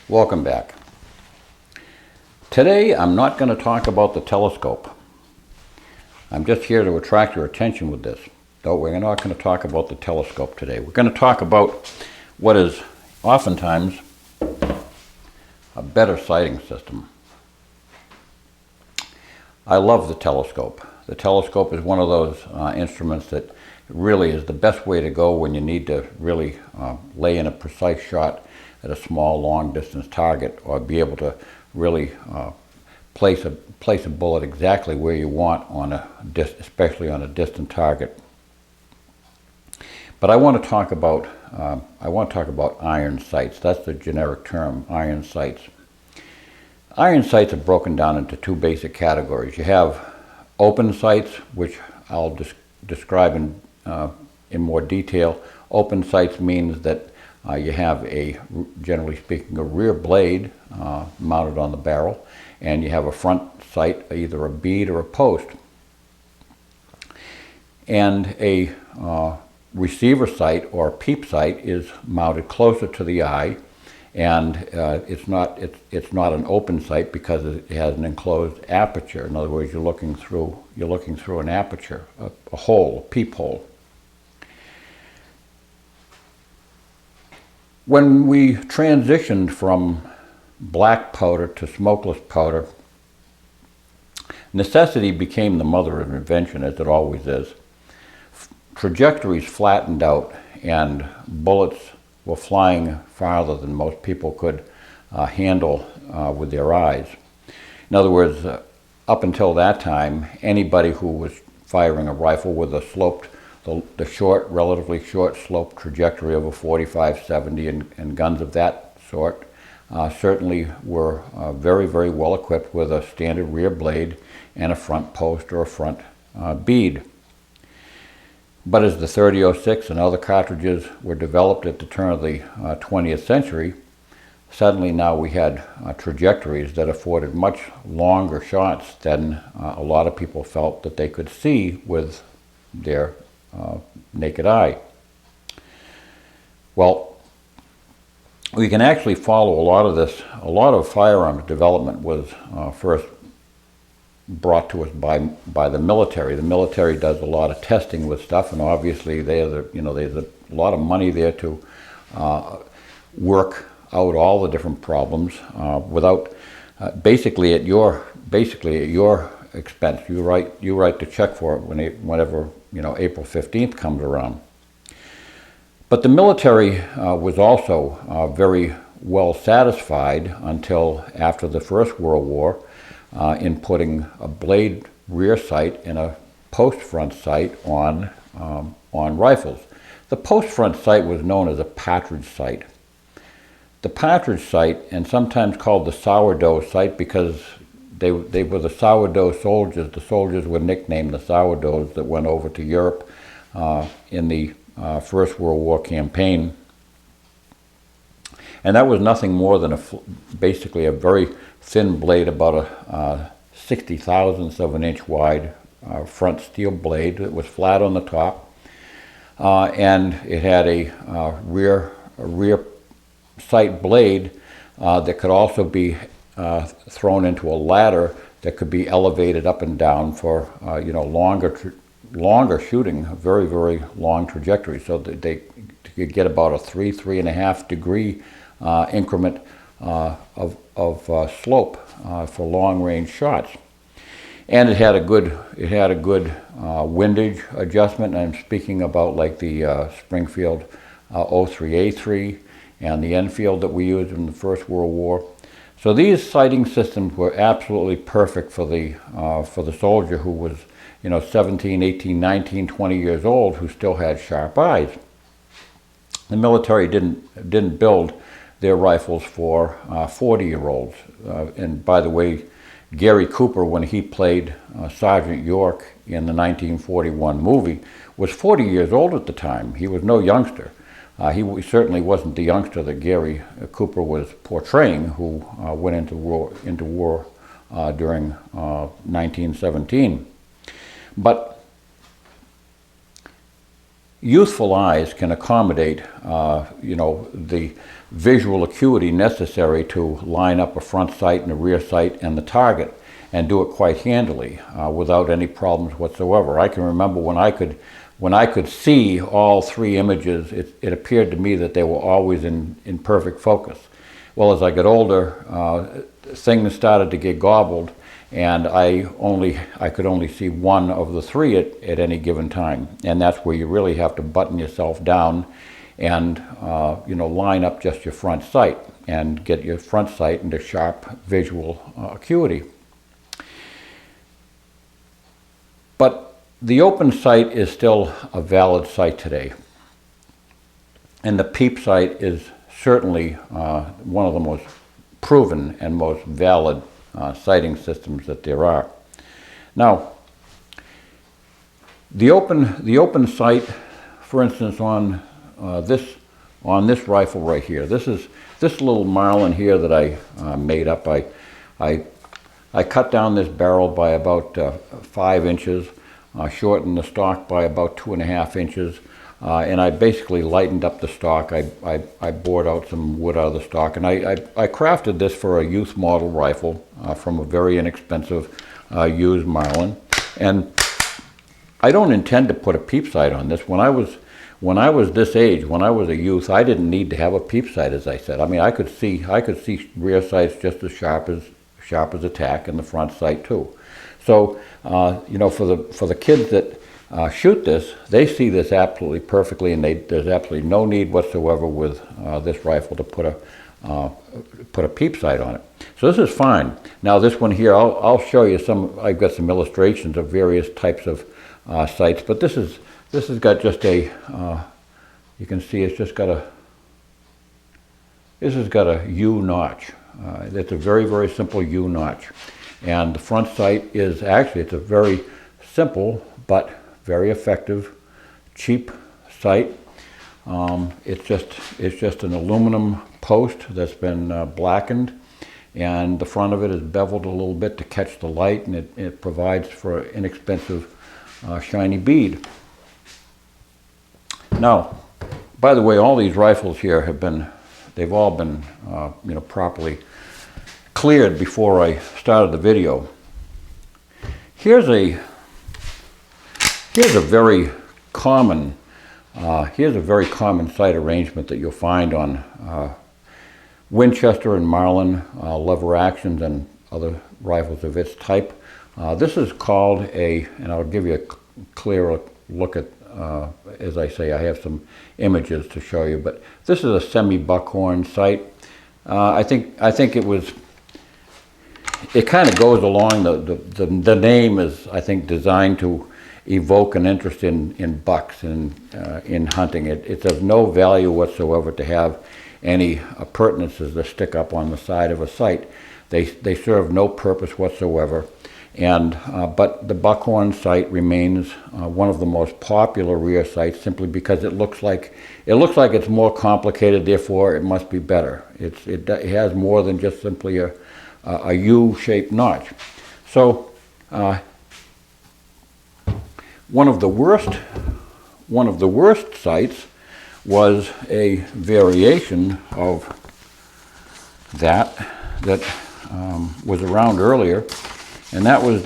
Welcome back. Today I'm not going to talk about the telescope. I'm just here to attract your attention with this. Though we're not going to talk about the telescope today. We're going to talk about what is oftentimes a better sighting system. I love the telescope. The telescope is one of those instruments that really is the best way to go when you need to really lay in a precise shot at a small, long-distance target, or be able to really place a bullet exactly where you want on especially on a distant target. But I want to talk about iron sights. That's the generic term, iron sights. Iron sights are broken down into two basic categories. You have open sights, which I'll describe in more detail. Open sights means that you have generally speaking, a rear blade mounted on the barrel, and you have a front sight, either a bead or a post. And a receiver sight or peep sight is mounted closer to the eye, and it's not an open sight because it has an enclosed aperture. In other words, you're looking through an aperture, a hole, a peephole. When we transitioned from black powder to smokeless powder, necessity became the mother of invention, as it always is. Trajectories flattened out, and bullets were flying farther than most people could handle with their eyes. In other words, up until that time, anybody who was firing a rifle with a sloped, the relatively short slope trajectory of a 45-70 and guns of that sort certainly were very, very well equipped with a standard rear blade and a front post or a front bead. But as the 30-06 and other cartridges were developed at the turn of the 20th century, suddenly now we had trajectories that afforded much longer shots than a lot of people felt that they could see with their naked eye. Well, we can actually follow a lot of this. A lot of firearms development was first brought to us by the military. The military does a lot of testing with stuff, and obviously there's a lot of money there to work out all the different problems without basically at your expense. You write the check for it whenever April 15th comes around. But the military was also very well satisfied until after the First World War in putting a blade rear sight and a post front sight on rifles. The post front sight was known as a Patridge sight. The Patridge sight, and sometimes called the sourdough sight because they were the sourdough soldiers. The soldiers were nicknamed the sourdoughs that went over to Europe in the First World War campaign. And that was nothing more than basically a very thin blade, about a 60,000th of an inch wide front steel blade. It was flat on the top, and it had a rear sight blade that could also be thrown into a ladder that could be elevated up and down for longer shooting, very, very long trajectories, so that they could get about a 3.5 degree increment of slope for long range shots. And it had a good windage adjustment. And I'm speaking about like the Springfield 03A3 and the Enfield that we used in the First World War. So these sighting systems were absolutely perfect for the soldier who was 17, 18, 19, 20 years old, who still had sharp eyes. The military didn't build their rifles for 40-year-olds. And by the way, Gary Cooper, when he played Sergeant York in the 1941 movie, was 40 years old at the time. He was no youngster. He certainly wasn't the youngster that Gary Cooper was portraying, who went into war during 1917. But youthful eyes can accommodate, the visual acuity necessary to line up a front sight and a rear sight and the target and do it quite handily without any problems whatsoever. I can remember when I could see all three images, it appeared to me that they were always in perfect focus. Well, as I got older, things started to get gobbled, and I could only see one of the three at any given time, and that's where you really have to button yourself down and line up just your front sight and get your front sight into sharp visual acuity. But the open sight is still a valid sight today, and the peep sight is certainly one of the most proven and most valid sighting systems that there are. Now, the open sight, for instance, on this rifle right here, this little marlin here that I made up. I cut down this barrel by about 5 inches, shortened the stock by about 2.5 inches. And I basically lightened up the stock. I bored out some wood out of the stock, and I crafted this for a youth model rifle from a very inexpensive used Marlin. And I don't intend to put a peep sight on this. When I was this age, when I was a youth, I didn't need to have a peep sight, as I said. I mean, I could see rear sights just as sharp as attack, and the front sight too. So for the kids that shoot this, they see this absolutely perfectly, and there's absolutely no need whatsoever with this rifle to put a peep sight on it. So this is fine. Now this one here, I'll show you some. I've got some illustrations of various types of sights, but this has got just a. You can see it's just got a. This has got a U notch. It's a very, very simple U notch, and the front sight is actually, it's a very simple but very effective, cheap sight. It's just an aluminum post that's been blackened, and the front of it is beveled a little bit to catch the light, and it provides for an inexpensive shiny bead. Now, by the way, all these rifles here they've all been properly cleared before I started the video. Here's a very common sight arrangement that you'll find on Winchester and Marlin lever actions and other rifles of its type. This is called and I'll give you a clearer look at, as I say, I have some images to show you, but this is a semi-buckhorn sight. I think it kind of goes along, the name is, I think, designed to evoke an interest in bucks and in hunting. It's of no value whatsoever to have any appurtenances that stick up on the side of a sight. They serve no purpose whatsoever. And but the buckhorn sight remains one of the most popular rear sights, simply because it looks like it's more complicated. Therefore, it must be better. It has more than just simply a U-shaped notch. So. One of the worst sights was a variation of that was around earlier, and that was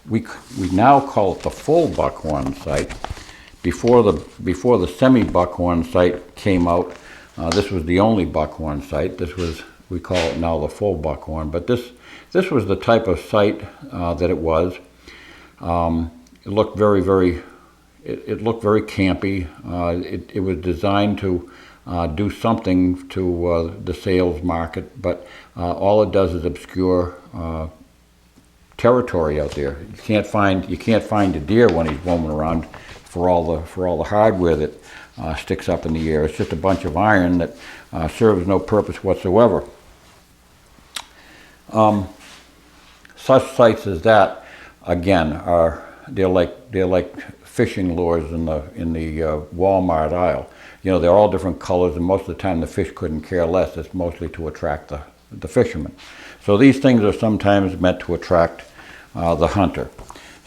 we now call it the full buckhorn sight. Before the semi-buckhorn sight came out, this was the only buckhorn sight. We call it now the full buckhorn, but this was the type of sight that it was. It looked very campy. It was designed to do something to the sales market, but all it does is obscure territory out there. You can't find a deer when he's roaming around for all the hardware that sticks up in the air. It's just a bunch of iron that serves no purpose whatsoever. Such sights as that, again, they're like fishing lures in the Walmart aisle. They're all different colors, and most of the time the fish couldn't care less. It's mostly to attract the fishermen. So these things are sometimes meant to attract the hunter.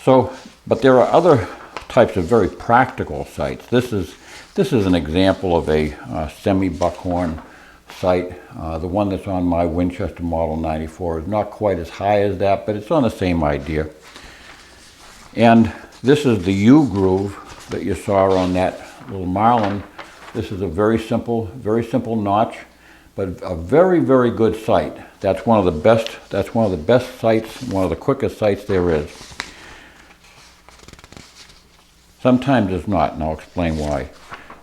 But there are other types of very practical sights. This is an example of a semi-buckhorn sight. The one that's on my Winchester Model 94 is not quite as high as that, but it's on the same idea. And this is the U-groove that you saw on that little marlin. This is a very simple notch, but a very, very good sight. That's one of the best sights, one of the quickest sights there is. Sometimes it's not, and I'll explain why.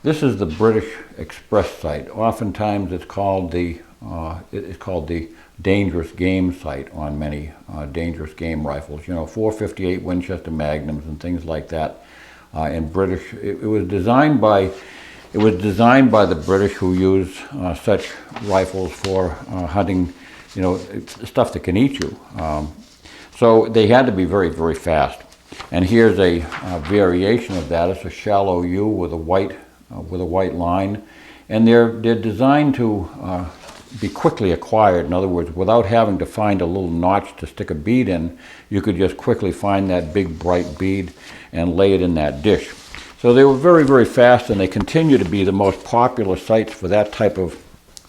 This is the British Express sight. Oftentimes it's called the dangerous game sight on many dangerous game rifles. You know, 458 Winchester Magnums and things like that. In British, it was designed by the British, who use such rifles for hunting, you know, stuff that can eat you. So they had to be very, very fast. And here's a variation of that. It's a shallow U with a white line, and they're designed to be quickly acquired. In other words, without having to find a little notch to stick a bead in, you could just quickly find that big bright bead and lay it in that dish. So they were very, very fast, and they continue to be the most popular sights for that type of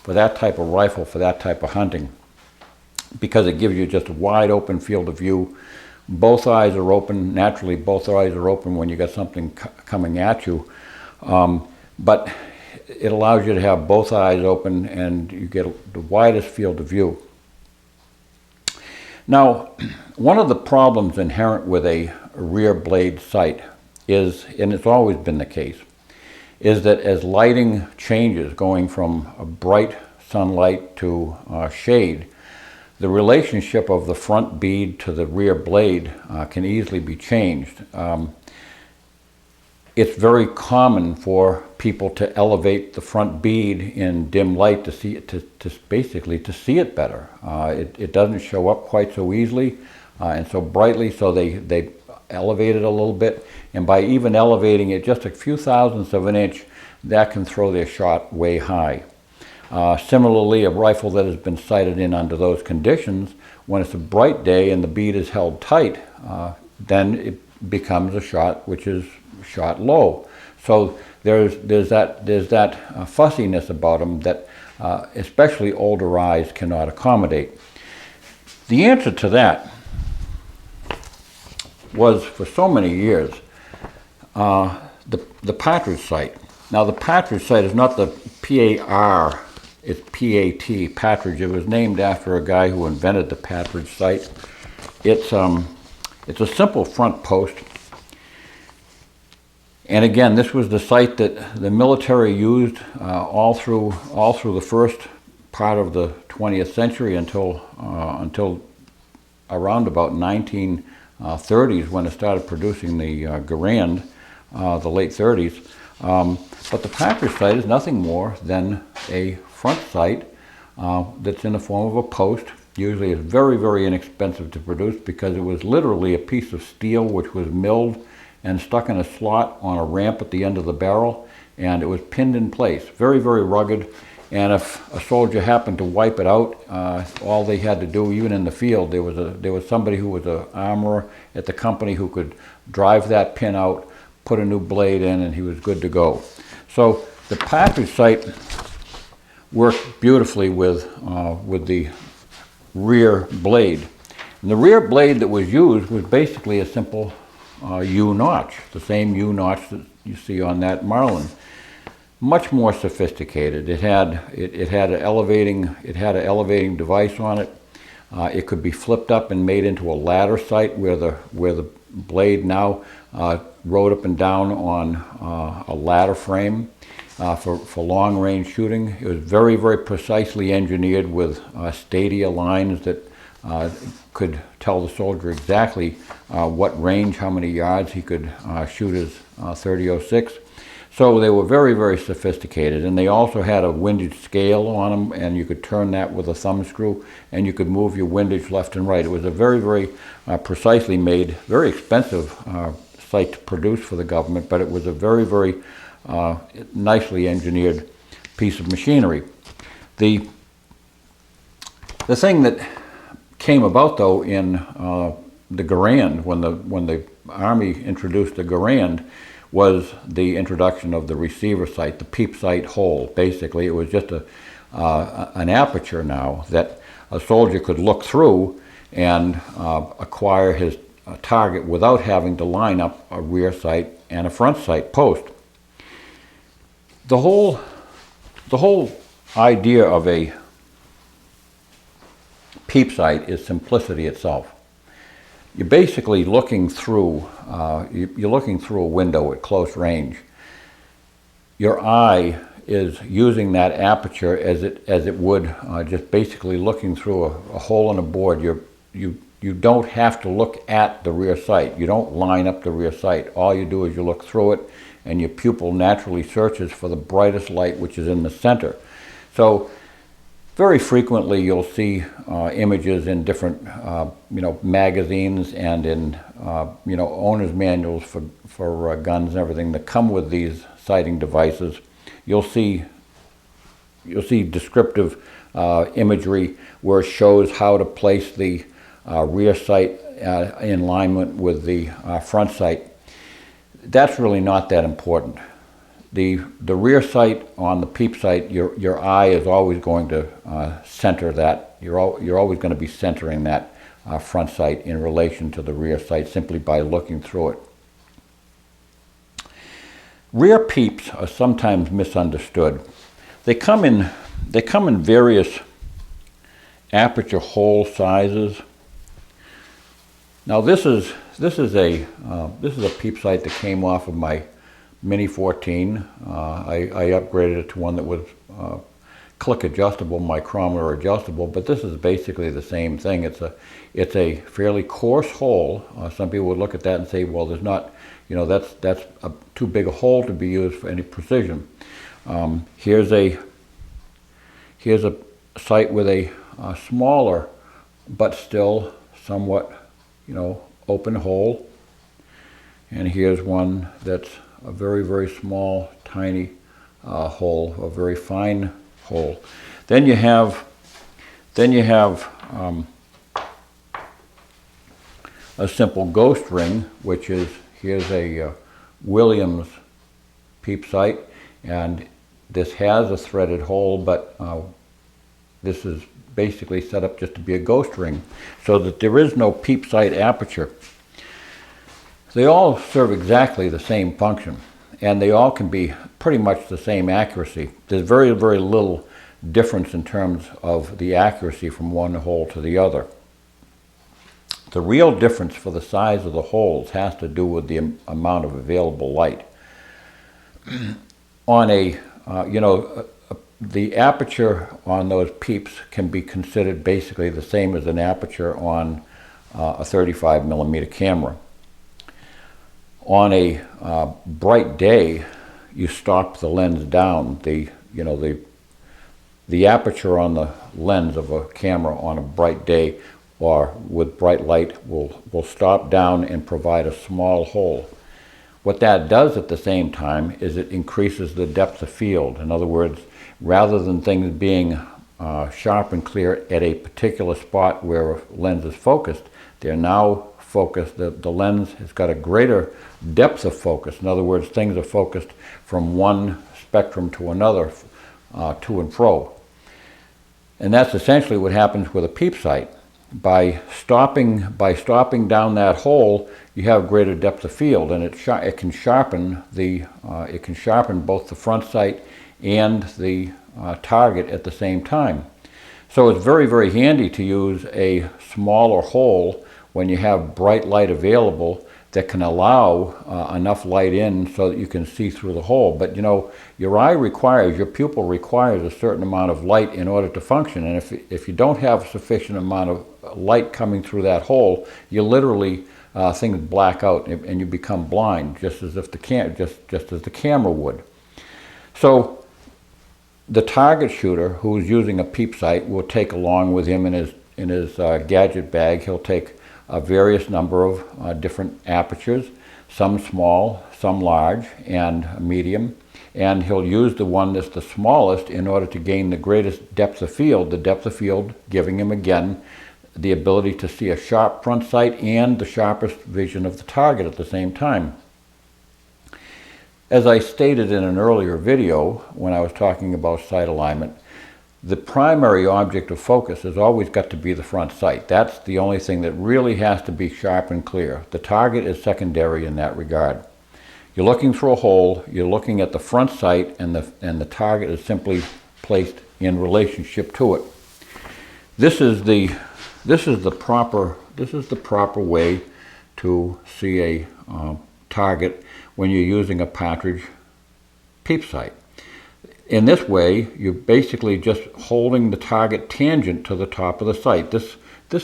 rifle, for that type of hunting, because it gives you just a wide open field of view. Both eyes are open. Naturally, both eyes are open when you got something coming at you, but it allows you to have both eyes open, and you get the widest field of view. Now, one of the problems inherent with a rear blade sight is, and it's always been the case, is that as lighting changes, going from a bright sunlight to shade, the relationship of the front bead to the rear blade can easily be changed. It's very common for people to elevate the front bead in dim light to see it, to basically to see it better. It doesn't show up quite so easily and so brightly, so they elevate it a little bit, and by even elevating it just a few thousandths of an inch, that can throw their shot way high. Similarly, a rifle that has been sighted in under those conditions, when it's a bright day and the bead is held tight, then it becomes a shot which is shot low. So there's that fussiness about them that especially older eyes cannot accommodate. The answer to that was, for so many years, the Patridge sight. Now, the Patridge sight is not the P-A-R, it's P-A-T, Patridge. It was named after a guy who invented the Patridge sight. It's a simple front post. And again, this was the sight that the military used all through the first part of the 20th century until around about 1930s, when it started producing the Garand, the late 30s. But the Patridge sight is nothing more than a front sight that's in the form of a post. Usually it's very, very inexpensive to produce, because it was literally a piece of steel which was milled and stuck in a slot on a ramp at the end of the barrel, and it was pinned in place. Very, very rugged, and if a soldier happened to wipe it out, all they had to do, even in the field, there was somebody who was an armorer at the company who could drive that pin out, put a new blade in, and he was good to go. So the Patridge sight worked beautifully with the rear blade. And the rear blade that was used was basically a simple U-notch, the same U-notch that you see on that Marlin. Much more sophisticated. It had an elevating device on it. It could be flipped up and made into a ladder sight, where the blade now rode up and down on a ladder frame for long range shooting. It was very, very precisely engineered with stadia lines that could tell the soldier exactly what range, how many yards he could shoot his .30-06. So they were very, very sophisticated, and they also had a windage scale on them, and you could turn that with a thumb screw, and you could move your windage left and right. It was a very, very precisely made, very expensive sight to produce for the government, but it was a very, very nicely engineered piece of machinery. The thing that came about, though, in the Garand, when the Army introduced the Garand was the introduction of the receiver sight, the peep sight hole. Basically, it was just an aperture now that a soldier could look through and acquire his target without having to line up a rear sight and a front sight post. The whole idea of a peep sight is simplicity itself. You're basically looking through, you're looking through a window at close range. Your eye is using that aperture as it would just basically looking through a hole in a board. You don't have to look at the rear sight. You don't line up the rear sight. All you do is you look through it, and your pupil naturally searches for the brightest light, which is in the center. So very frequently you'll see images in different magazines and in owner's manuals for guns and everything that come with these sighting devices. You'll see descriptive imagery where it shows how to place the rear sight in alignment with the front sight. That's really not that important. The rear sight on the peep sight, your eye is always going to center that. You're always going to be centering that front sight in relation to the rear sight simply by looking through it. Rear peeps are sometimes misunderstood. They come in various aperture hole sizes. Now this is a peep sight that came off of my Mini 14. I upgraded it to one that was click adjustable, micrometer adjustable, but this is basically the same thing. It's a fairly coarse hole. Some people would look at that and say, well, there's not, that's too big a hole to be used for any precision. Here's a sight with a smaller but still somewhat open hole, and here's one that's a very, very small, tiny hole, a very fine hole. Then you have a simple ghost ring, which is, here's a Williams peep sight, and this has a threaded hole, but this is basically set up just to be a ghost ring, so that there is no peep sight aperture. They all serve exactly the same function, and they all can be pretty much the same accuracy. There's very, very little difference in terms of the accuracy from one hole to the other. The real difference for the size of the holes has to do with the amount of available light. On the aperture on those peeps can be considered basically the same as an aperture on a 35 millimeter camera. On a bright day, you stop the lens down. The aperture on the lens of a camera on a bright day or with bright light will stop down and provide a small hole. What that does at the same time is it increases the depth of field. In other words, rather than things being sharp and clear at a particular spot where a lens is focused, they're now focused. The lens has got a greater depth of focus. In other words, things are focused from one spectrum to another, to and fro. And that's essentially what happens with a peep sight. By stopping down that hole, you have greater depth of field, and it can sharpen both the front sight and the target at the same time. So it's very, very handy to use a smaller hole when you have bright light available that can allow enough light in so that you can see through the hole. But your pupil requires a certain amount of light in order to function, and if you don't have a sufficient amount of light coming through that hole, you literally things black out and you become blind, just as if just as the camera would. So the target shooter who's using a peep sight will take along with him in his gadget bag, he'll take a various number of different apertures, some small, some large, and medium, and he'll use the one that's the smallest in order to gain the greatest depth of field, the depth of field giving him again the ability to see a sharp front sight and the sharpest vision of the target at the same time. As I stated in an earlier video when I was talking about sight alignment, the primary object of focus has always got to be the front sight. That's the only thing that really has to be sharp and clear. The target is secondary in that regard. You're looking through a hole, you're looking at the front sight, and the target is simply placed in relationship to it. This is the proper way to see a target when you're using a Patridge peep sight. In this way, you're basically just holding the target tangent to the top of the sight. This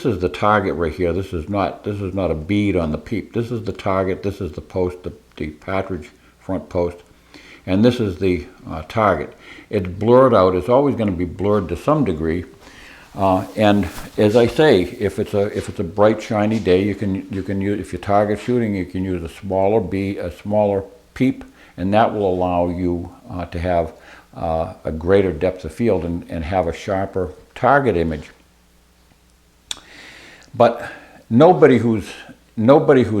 is the target right here. This is not a bead on the peep. This is the target. This is the post, the Patridge front post, and this is the target. It's blurred out. It's always going to be blurred to some degree. And as I say, if it's a bright, shiny day, you can use, if you're target shooting, you can use a smaller peep, and that will allow you to have a greater depth of field and have a sharper target image. But nobody who's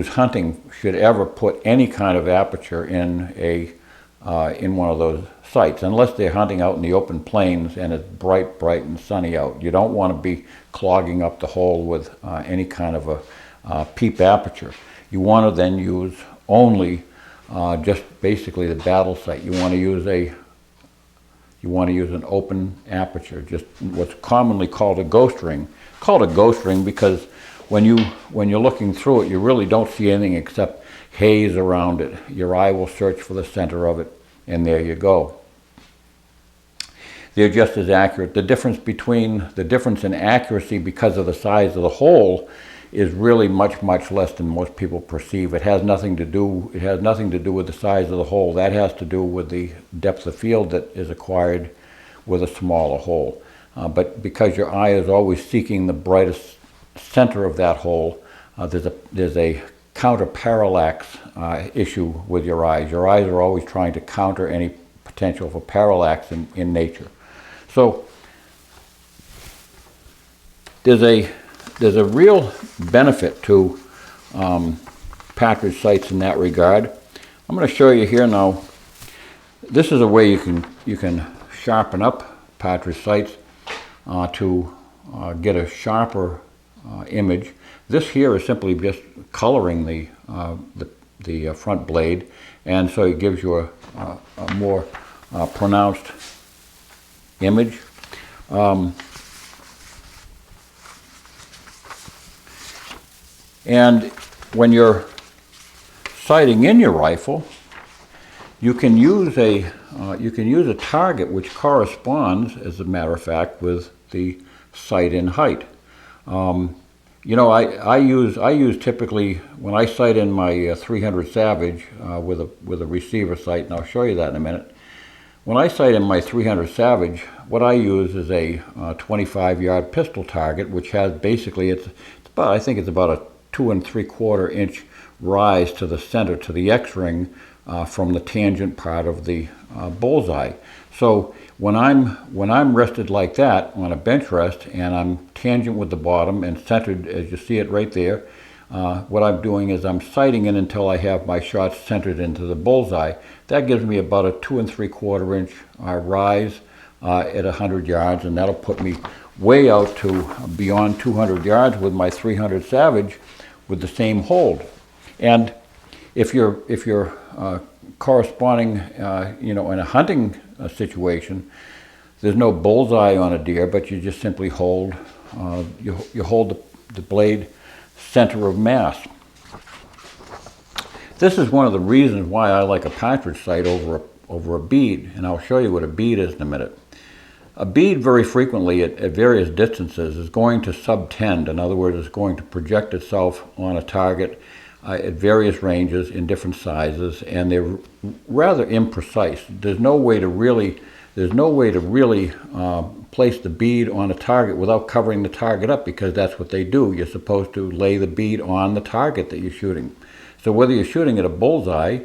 hunting should ever put any kind of aperture in one of those sights, unless they're hunting out in the open plains and it's bright and sunny out. You don't want to be clogging up the hole with any kind of a peep aperture. You want to then use only just basically the battle sight. You want to use an open aperture, just what's commonly called a ghost ring. Called a ghost ring because when you're looking through it, you really don't see anything except haze around it. Your eye will search for the center of it, and there you go. They're just as accurate. The difference in accuracy because of the size of the hole is really much less than most people perceive. It has nothing to do with the size of the hole. That has to do with the depth of field that is acquired with a smaller hole. But because your eye is always seeking the brightest center of that hole, there's a counter parallax issue with your eyes. Your eyes are always trying to counter any potential for parallax in nature. So there's a real benefit to Patridge sights in that regard. I'm going to show you here now. This is a way you can sharpen up Patridge sights to get a sharper image. This here is simply just coloring the front blade, and so it gives you a more pronounced image. And when you're sighting in your rifle, you can use a target which corresponds, as a matter of fact, with the sight in height. You know, I use typically when I sight in my 300 Savage with a receiver sight, and I'll show you that in a minute. When I sight in my 300 Savage, what I use is a 25-yard pistol target, which has basically I think it's about a 2 3/4 inch rise to the center, to the X-ring from the tangent part of the bullseye. So when I'm rested like that on a bench rest and I'm tangent with the bottom and centered, as you see it right there, what I'm doing is I'm sighting in until I have my shots centered into the bullseye. That gives me about a 2 3/4 inch rise at 100 yards, and that'll put me way out to beyond 200 yards with my 300 Savage with the same hold. And if you're corresponding, you know, in a hunting situation, there's no bullseye on a deer, but you just simply hold you hold the blade center of mass. This is one of the reasons why I like a Patridge sight over a bead, and I'll show you what a bead is in a minute. A bead very frequently at various distances is going to subtend. In other words, it's going to project itself on a target at various ranges in different sizes, and they're rather imprecise. There's no way to really place the bead on a target without covering the target up, because that's what they do. You're supposed to lay the bead on the target that you're shooting. So whether you're shooting at a bullseye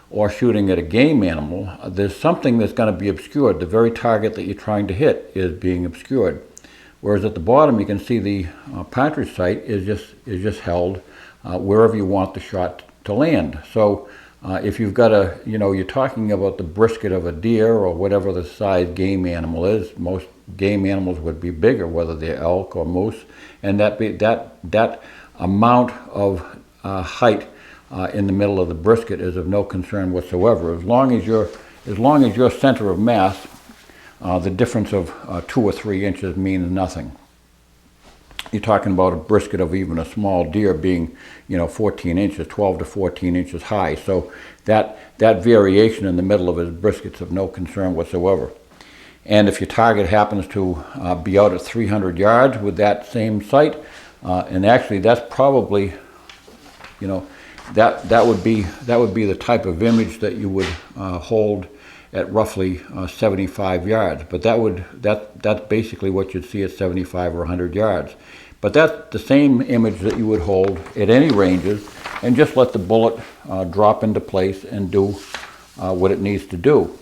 or shooting at a game animal, there's something that's going to be obscured. The very target that you're trying to hit is being obscured. Whereas at the bottom, you can see the Patridge sight is just held wherever you want the shot to land. So if you've got a, you're talking about the brisket of a deer or whatever the size game animal is. Most game animals would be bigger, whether they're elk or moose, and that amount of height in the middle of the brisket is of no concern whatsoever. As long as your center of mass, the difference of 2 or 3 inches means nothing. You're talking about a brisket of even a small deer being, 14 inches, 12 to 14 inches high. So that variation in the middle of his brisket's of no concern whatsoever. And if your target happens to be out at 300 yards with that same sight, and actually that's probably, that would be the type of image that you would hold at roughly 75 yards. But that's basically what you'd see at 75 or 100 yards. But that's the same image that you would hold at any ranges, and just let the bullet drop into place and do what it needs to do.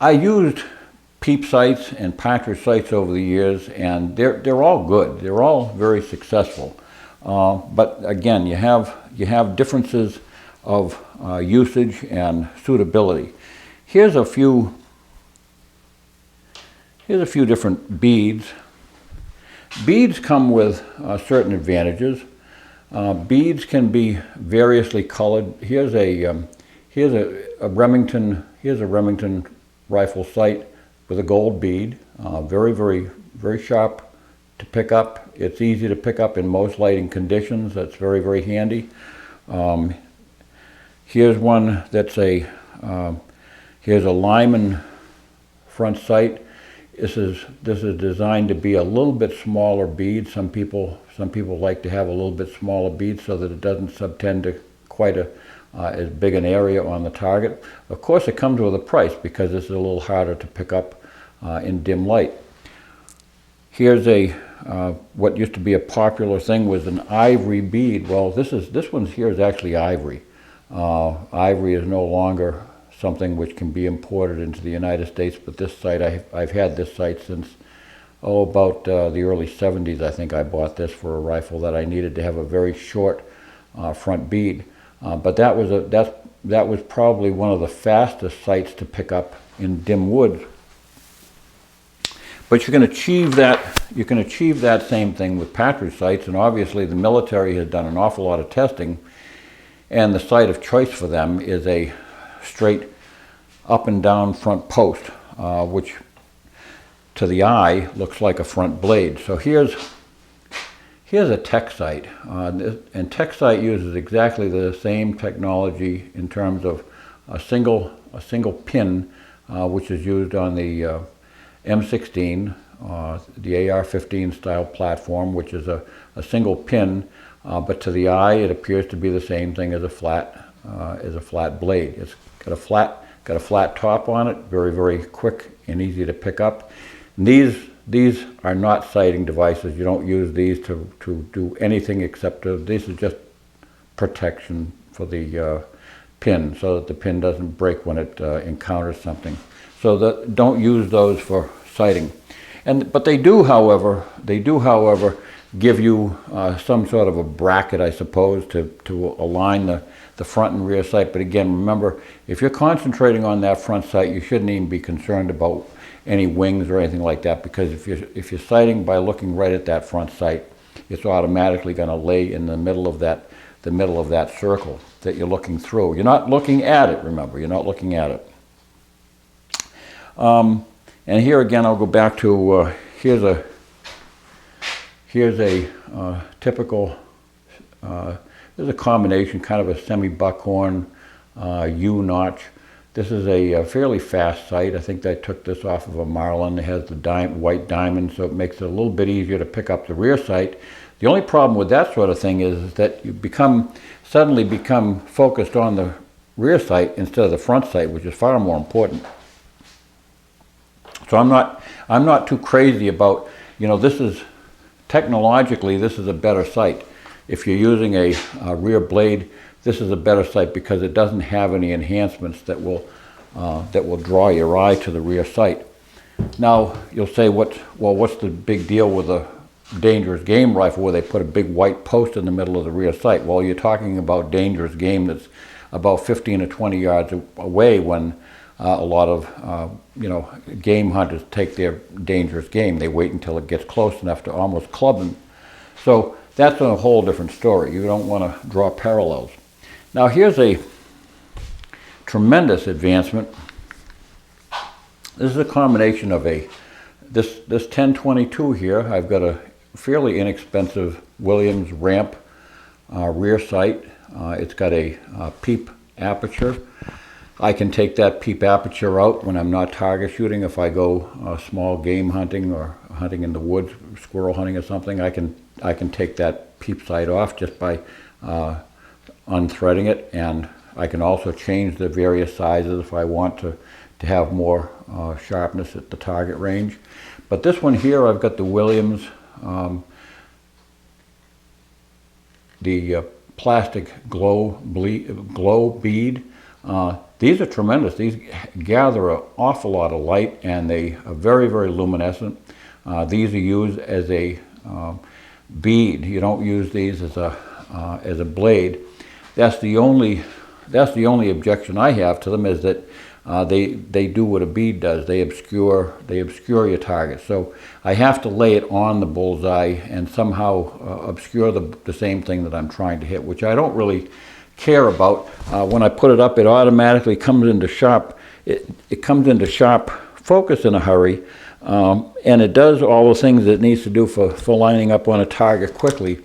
I used peep sights and Patridge sights over the years, and they're all good. They're all very successful. But again, you have differences of usage and suitability. Here's a few different beads. Beads come with certain advantages. Beads can be variously colored. Here's a Remington rifle sight with a gold bead. Very, very, very sharp to pick up. It's easy to pick up in most lighting conditions. That's very, very handy. Here's one that's here's a Lyman front sight. This is designed to be a little bit smaller bead. Some people like to have a little bit smaller bead so that it doesn't subtend to quite as big an area on the target. Of course, it comes with a price because this is a little harder to pick up in dim light. Here's what used to be a popular thing was an ivory bead. Well, this one here is actually ivory. Ivory is no longer something which can be imported into the United States, but this sight, I've had this sight since, about the early 70s. I think I bought this for a rifle that I needed to have a very short front bead. But that was probably one of the fastest sights to pick up in dim woods. But you can achieve that same thing with Patridge sights, and obviously the military has done an awful lot of testing, and the sight of choice for them is a straight up and down front post, which to the eye looks like a front blade. So here's a tech sight, and tech sight uses exactly the same technology in terms of a single pin, which is used on the M16, the AR-15 style platform, which is a single pin, but to the eye it appears to be the same thing as a flat blade. It's got a flat top on it, very, very quick and easy to pick up. And these are not sighting devices. You don't use these to do anything except this is just protection for the pin, so that the pin doesn't break when it encounters something. So don't use those for sighting. But they do, however, give you some sort of a bracket, I suppose, to align the front and rear sight. But again, remember, if you're concentrating on that front sight, you shouldn't even be concerned about any wings or anything like that, because if you're sighting by looking right at that front sight, it's automatically going to lay in the middle of that circle that you're looking through. You're not looking at it. Remember, you're not looking at it. And here again, I'll go back to here's a typical. There's a combination, kind of a semi-buckhorn U-notch. This is a fairly fast sight. I think I took this off of a Marlin. It has the white diamond, so it makes it a little bit easier to pick up the rear sight. The only problem with that sort of thing is that you suddenly become focused on the rear sight instead of the front sight, which is far more important. So I'm not too crazy about, technologically this is a better sight. If you're using a rear blade, this is a better sight because it doesn't have any enhancements that will that will draw your eye to the rear sight. Now, you'll say, what's the big deal with a dangerous game rifle where they put a big white post in the middle of the rear sight? Well, you're talking about dangerous game that's about 15 or 20 yards away when a lot of game hunters take their dangerous game. They wait until it gets close enough to almost club them. So that's a whole different story. You don't want to draw parallels. Now here's a tremendous advancement. This is a combination of this 1022 here. I've got a fairly inexpensive Williams ramp rear sight. It's got a peep aperture. I can take that peep aperture out when I'm not target shooting. If I go small game hunting or hunting in the woods, squirrel hunting or something, I can take that peep sight off just by unthreading it, and I can also change the various sizes if I want to have more sharpness at the target range. But this one here, I've got the Williams, the plastic glow bead. These are tremendous. These gather an awful lot of light, and they are very, very luminescent. These are used as a bead. You don't use these as a blade. That's the only objection I have to them, is that they do what a bead does. They obscure your target. So I have to lay it on the bullseye and somehow obscure the same thing that I'm trying to hit, which I don't really care about. When I put it up, it automatically comes into sharp. It comes into sharp focus in a hurry, and it does all the things that it needs to do for lining up on a target quickly.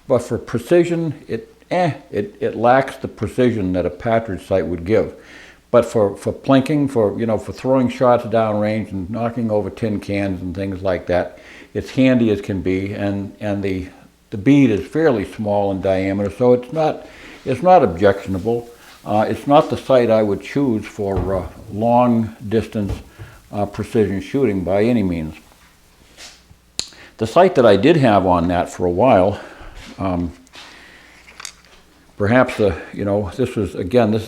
But for precision, it lacks the precision that a Patridge sight would give. But for plinking, for throwing shots downrange and knocking over tin cans and things like that, it's handy as can be. And the bead is fairly small in diameter, so it's not objectionable. It's not the sight I would choose for long distance precision shooting by any means. The sight that I did have on that for a while, perhaps this is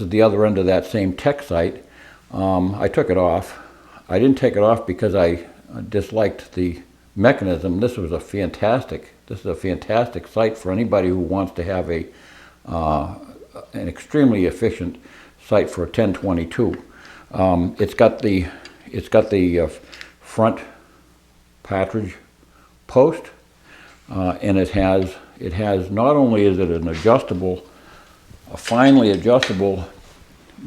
the other end of that same tech sight. I took it off. I didn't take it off because I disliked the mechanism. This is a fantastic sight for anybody who wants to have an extremely efficient sight for a 1022. It's got the front Patridge post, and it has not only is it a finely adjustable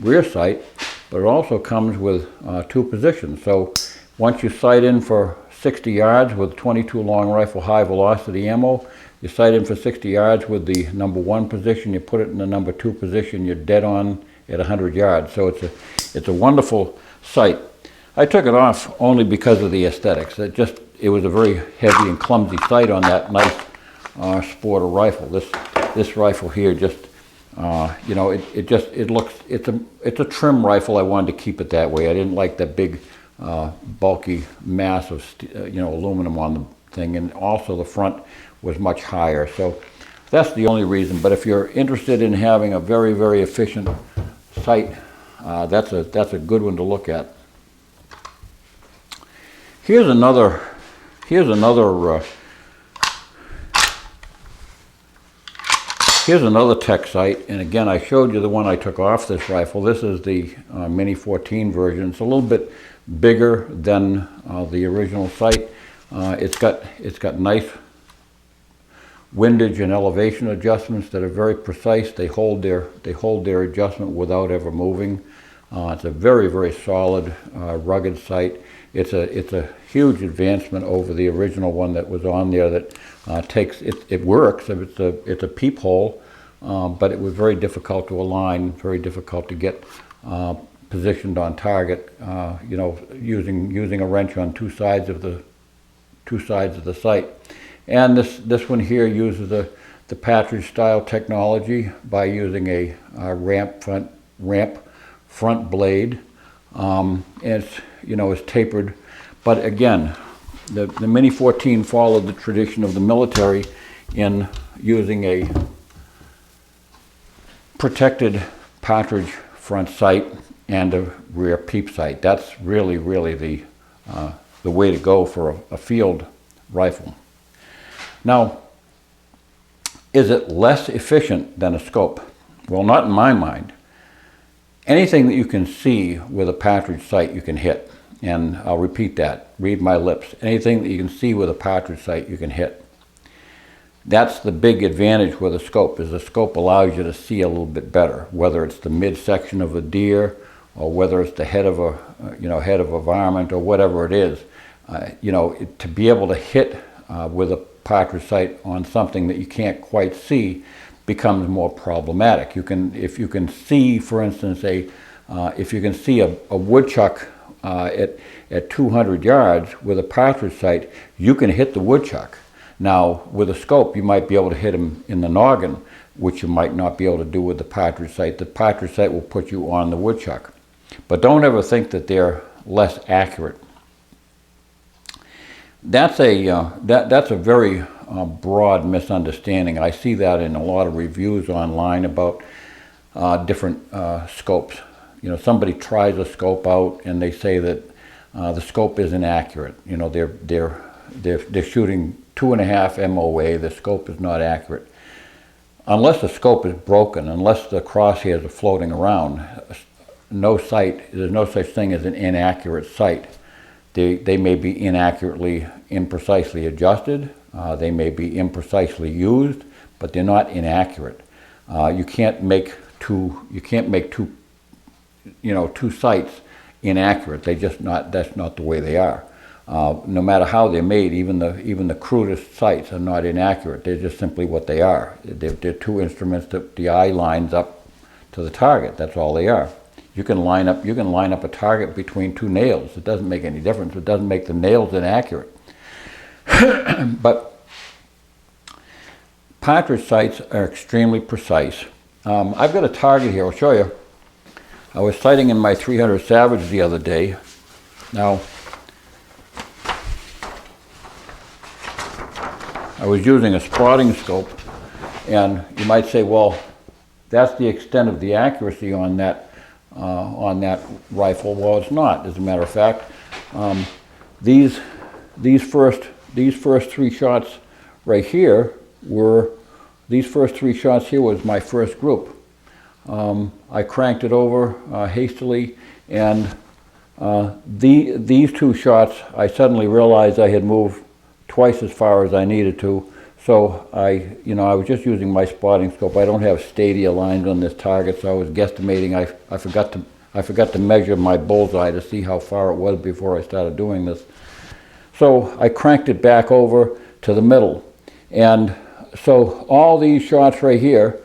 rear sight, but it also comes with two positions. So once you sight in for 60 yards with 22 long rifle high velocity ammo, you sight in for 60 yards with the number 1 position, you put it in the number 2 position, you're dead on at 100 yards. So it's a wonderful sight. I took it off only because of the aesthetics. It was a very heavy and clumsy sight on that nice sporter rifle. This rifle here just it's a trim rifle. I wanted to keep it that way. I didn't like that big bulky mass of aluminum on the thing, and also the front was much higher. So that's the only reason. But if you're interested in having a very, very efficient sight, that's a good one to look at. Here's another tech sight, and again, I showed you the one I took off this rifle. This is the Mini 14 version. It's a little bit bigger than the original sight. It's got nice windage and elevation adjustments that are very precise. They hold their adjustment without ever moving. It's a very, very solid, rugged sight. It's a huge advancement over the original one that was on there. That it works. It's a peephole, but it was very difficult to align, very difficult to get positioned on target. Using a wrench on two sides of the sight. And this one here uses the Patridge style technology by using a ramp front blade, and it's tapered. But again, the Mini 14 followed the tradition of the military in using a protected Patridge front sight, and a rear peep sight. That's really the way to go for a field rifle. Now, is it less efficient than a scope? Well, not in my mind. Anything that you can see with a Patridge sight, you can hit. And I'll repeat that. Read my lips. Anything that you can see with a Patridge sight, you can hit. That's the big advantage with a scope, is the scope allows you to see a little bit better, whether it's the midsection of a deer, or whether it's the head of a, head of a varmint, or whatever it is. To be able to hit with a Patridge sight on something that you can't quite see becomes more problematic. If you can see, for instance, if you can see a woodchuck at 200 yards with a Patridge sight, you can hit the woodchuck. Now, with a scope, you might be able to hit him in the noggin, which you might not be able to do with the Patridge sight. The Patridge sight will put you on the woodchuck. But don't ever think that they're less accurate. That's a very broad misunderstanding. I see that in a lot of reviews online about different scopes. Somebody tries a scope out and they say that the scope isn't accurate. They're shooting 2.5 MOA. The scope is not accurate. Unless the scope is broken, unless the crosshairs are floating around, there's no such thing as an inaccurate sight. They may be imprecisely adjusted. They may be imprecisely used, but they're not inaccurate. You can't make two sights inaccurate. That's not the way they are. No matter how they're made, even the crudest sights are not inaccurate. They're just simply what they are. They're two instruments that the eye lines up to the target. That's all they are. You can line up a target between two nails. It doesn't make any difference. It doesn't make the nails inaccurate. But Patridge sights are extremely precise. I've got a target here. I'll show you. I was sighting in my 300 Savage the other day. Now, I was using a spotting scope, and you might say, well, that's the extent of the accuracy on that rifle. Well, it's not. As a matter of fact, these first three shots right here was my first group. I cranked it over hastily, and these two shots, I suddenly realized I had moved twice as far as I needed to. So I was just using my spotting scope. I don't have stadia lines on this target, so I was guesstimating. I forgot to measure my bullseye to see how far it was before I started doing this. So I cranked it back over to the middle, and so all these shots right here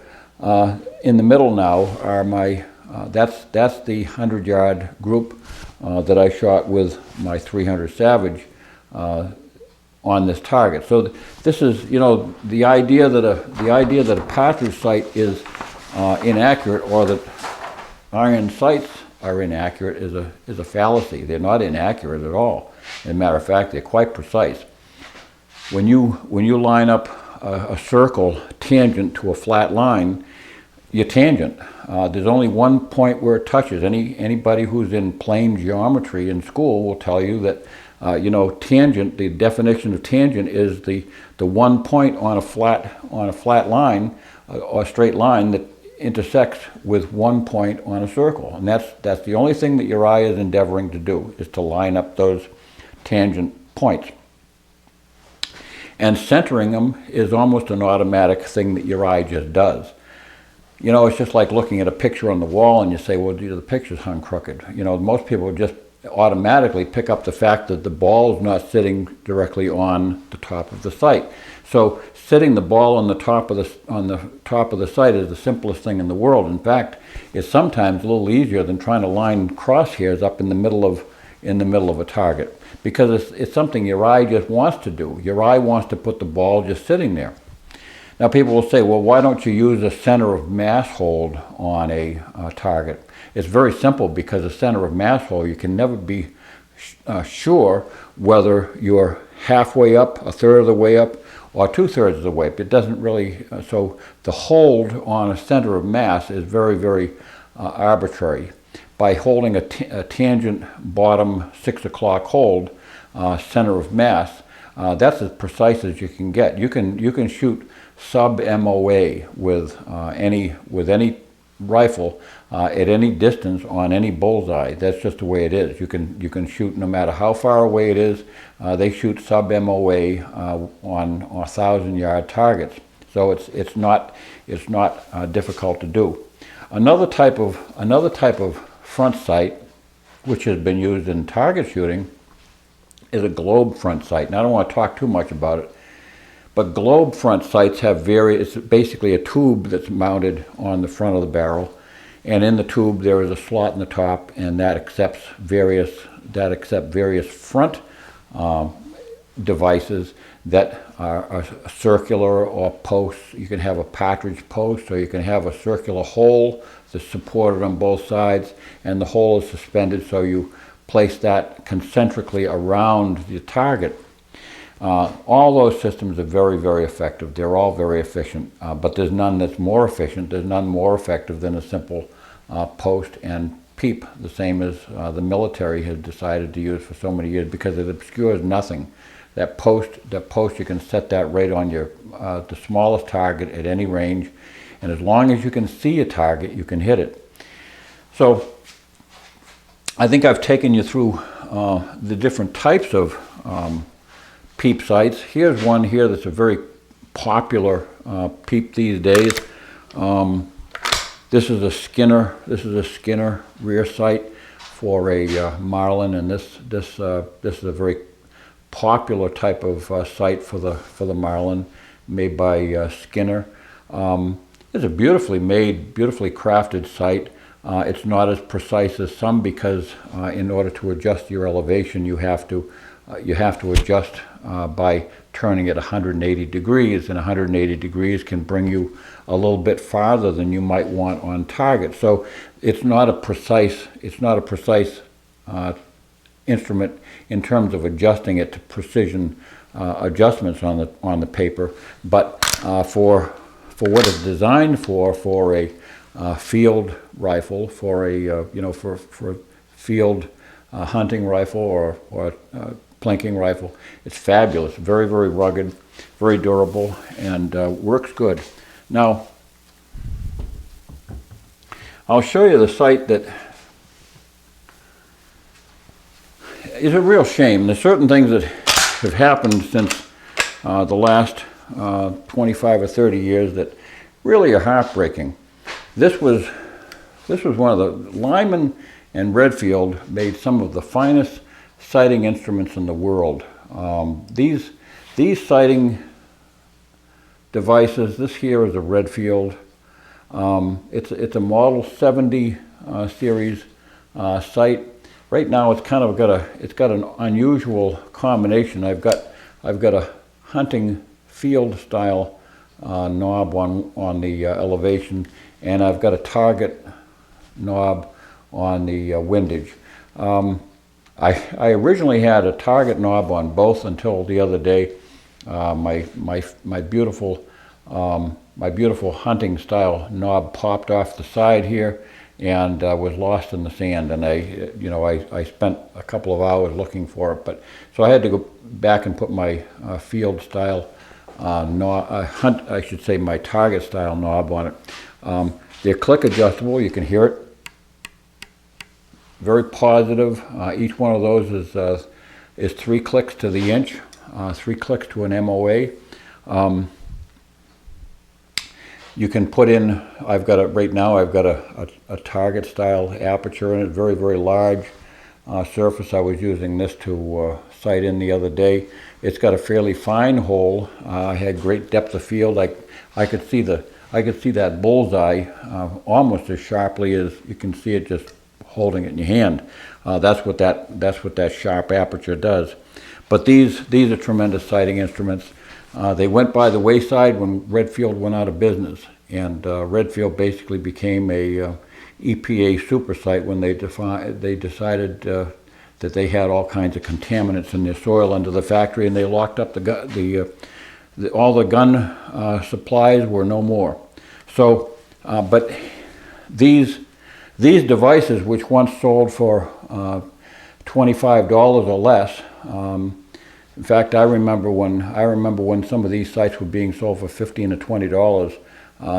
in the middle now are my. That's the 100-yard group that I shot with my 300 Savage. On this target. So this is, the idea that a Patridge sight is inaccurate, or that iron sights are inaccurate, is a fallacy. They're not inaccurate at all. As a matter of fact, they're quite precise. When you line up a circle tangent to a flat line, you tangent. There's only one point where it touches. Anybody who's in plane geometry in school will tell you that tangent, the definition of tangent is the one point on a flat line, or a straight line that intersects with one point on a circle. And that's the only thing that your eye is endeavoring to do, is to line up those tangent points. And centering them is almost an automatic thing that your eye just does. It's just like looking at a picture on the wall and you say, well, the picture's hung crooked. Most people just automatically pick up the fact that the ball is not sitting directly on the top of the sight. So sitting the ball on the top of the sight is the simplest thing in the world. In fact, it's sometimes a little easier than trying to line crosshairs up in the middle of a target, because it's something your eye just wants to do. Your eye wants to put the ball just sitting there. Now people will say, well, why don't you use a center of mass hold on a target? It's very simple, because a center of mass hold, you can never be sure whether you're halfway up, a third of the way up, or 2/3 of the way up. It doesn't really, so the hold on a center of mass is very, very arbitrary. by holding a tangent bottom 6 o'clock hold, center of mass. That's as precise as you can get. You can shoot sub-MOA with any rifle at any distance on any bullseye. That's just the way it is. You can shoot no matter how far away it is. They shoot sub-MOA on 1,000-yard targets. So it's not difficult to do. Another type of front sight, which has been used in target shooting, is a globe front sight. And I don't want to talk too much about it, but globe front sights have it's basically a tube that's mounted on the front of the barrel, and in the tube there is a slot in the top, and that accepts various front devices that are circular or posts. You can have a Patridge post, or you can have a circular hole that's supported on both sides, and the hole is suspended, so you place that concentrically around the target. All those systems are very, very effective. They're all very efficient, but there's none that's more efficient. There's none more effective than a simple post and peep, the same as the military has decided to use for so many years, because it obscures nothing. That post, you can set that right on your the smallest target at any range, and as long as you can see a target, you can hit it. So I think I've taken you through the different types of peep sights. Here's one here that's a very popular peep these days. This is a Skinner rear sight for a Marlin, and this is a very popular type of sight for the Marlin, made by Skinner. It's a beautifully made, beautifully crafted sight. It's not as precise as some, because in order to adjust your elevation, you have to adjust by turning it 180 degrees, and 180 degrees can bring you a little bit farther than you might want on target. So it's not a precise instrument in terms of adjusting it to precision adjustments on the paper, but for what it's designed for a field rifle, for a for field hunting rifle or plinking rifle, it's fabulous. Very, very rugged, very durable, and works good. Now, I'll show you the sight that is a real shame. There's certain things that have happened since the last 25 or 30 years that really are heartbreaking. This was one of the Lyman and Redfield made some of the finest sighting instruments in the world. These sighting devices. This here is a Redfield. It's a Model 70 series sight. Right now, it's kind of got an unusual combination. I've got a hunting field style knob on the elevation, and I've got a target knob on the windage. I originally had a target knob on both until the other day. My beautiful hunting style knob popped off the side here and was lost in the sand, and I spent a couple of hours looking for it, but so I had to go back and put my field style knob, my target style knob on it. They're click adjustable. You can hear it. Very positive. Each one of those is 3 clicks to the inch, 3 clicks to an MOA. You can put in, I've got a target style aperture in it, very, very large surface. I was using this to sight in the other day. It's got a fairly fine hole. I had great depth of field. I could see that bullseye almost as sharply as you can see it just holding it in your hand. That's what that sharp aperture does. But these are tremendous sighting instruments. They went by the wayside when Redfield went out of business, and Redfield basically became a EPA super site when they decided that they had all kinds of contaminants in their soil under the factory, and they locked up all the gun supplies were no more. So, but these These devices, which once sold for $25 or less, in fact, I remember when some of these sites were being sold for $15 to $20.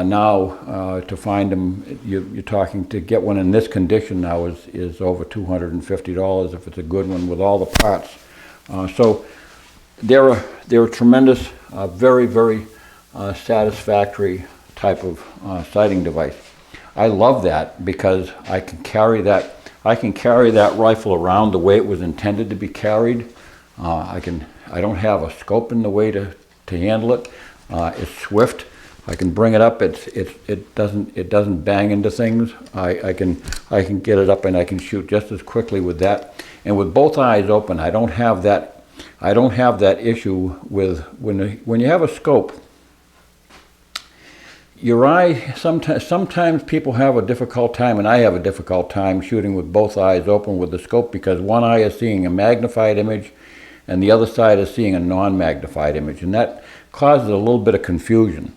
Now, to find them, you're talking to get one in this condition now is over $250 if it's a good one with all the parts. So they're a tremendous, very, very satisfactory type of sighting device. I love that because I can carry that rifle around the way it was intended to be carried. I don't have a scope in the way to handle it. It's swift. I can bring it up. It doesn't bang into things. I can get it up and I can shoot just as quickly with that. And with both eyes open, I don't have that issue with when you have a scope. Your eye, sometimes people have a difficult time, and I have a difficult time shooting with both eyes open with the scope because one eye is seeing a magnified image and the other side is seeing a non-magnified image, and that causes a little bit of confusion.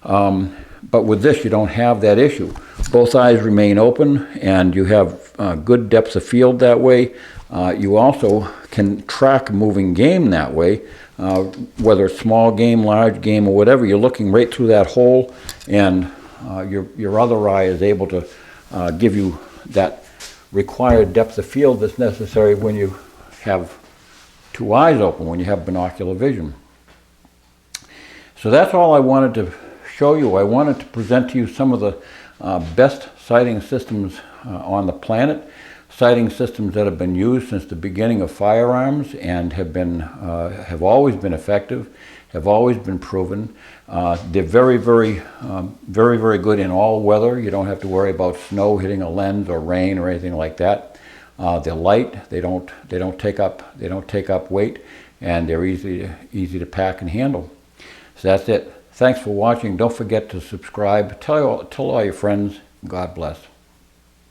But with this, you don't have that issue. Both eyes remain open and you have good depth of field that way. You also can track moving game that way. Whether it's small game, large game, or whatever, you're looking right through that hole, and your other eye is able to give you that required depth of field that's necessary when you have two eyes open, when you have binocular vision. So that's all I wanted to show you. I wanted to present to you some of the best sighting systems on the planet. Sighting systems that have been used since the beginning of firearms and have always been effective, have always been proven. They're very, very, very, very good in all weather. You don't have to worry about snow hitting a lens or rain or anything like that. They're light. They don't take up weight, and they're easy to pack and handle. So that's it. Thanks for watching. Don't forget to subscribe. Tell all your friends. God bless.